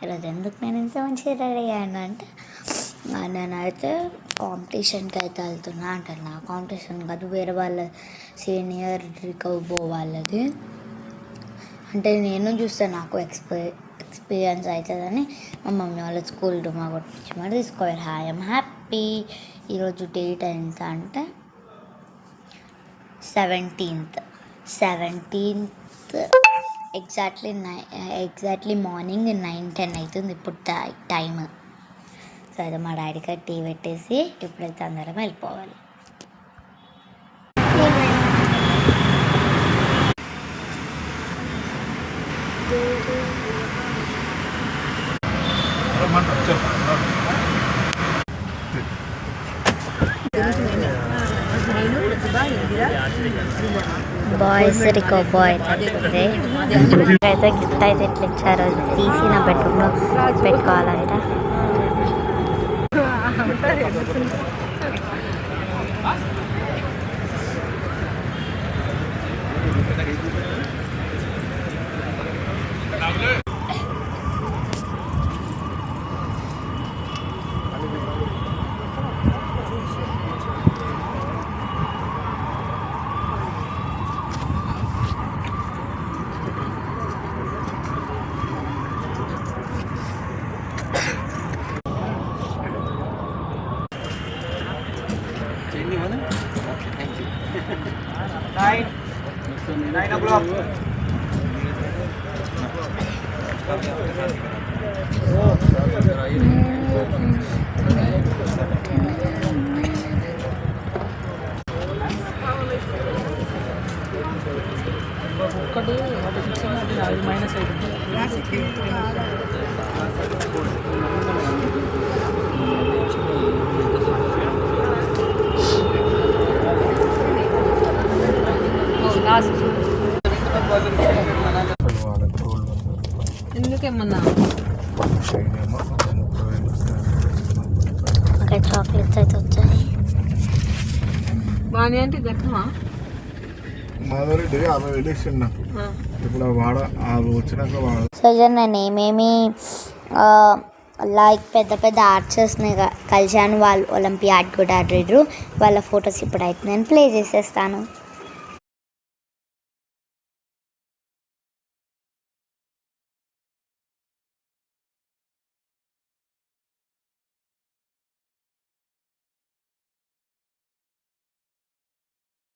ఈరోజు ఎందుకు నేను ఇంత మంచిగా రెడీ అయ్యాను అంటే నేనైతే కాంపిటీషన్కి అయితే వెళ్తున్నా అంటారు. నా కాంపిటీషన్ కాదు, వేరే వాళ్ళ సీనియర్ రికవో వాళ్ళది. అంటే నేను చూస్తే నాకు ఎక్స్పీరియన్స్ అవుతుందని మా మమ్మీ వాళ్ళ స్కూల్ డుమా కొట్టించి మరి తీసుకోవాలి. I'm happy. ఈరోజు డేట్ ఎంత అంటే 17th ఎగ్జాక్ట్లీ మార్నింగ్ 9-10 అవుతుంది ఇప్పుడు టైమ్. సో అయితే మా డాడీకి టీ పెట్టేసి ఇప్పుడైతే అందరం వెళ్ళిపోవాలి. బాయ్స్ రికో బాయ్ అవుతుంది. అయితే గిఫ్ట్ అయితే ఎట్లా ఇచ్చారో తీసి నా బెడ్రూమ్లో పెట్టుకోవాలంట. ఒక్కటి అది మైనస్ అవుతుంది. ఎందుకేమన్నా చాక్లెట్స్ అయితే వచ్చాయి. బాగా అంటే గట్టమా సో నేను ఏమేమి లైక్ పెద్ద పెద్ద ఆర్టిస్ట్ని కలిశాను. వాళ్ళు ఒలింపియాడ్ కూడా ఆడారు. వాళ్ళ ఫొటోస్ ఇప్పుడైతే నేను ప్లే చేసేస్తాను.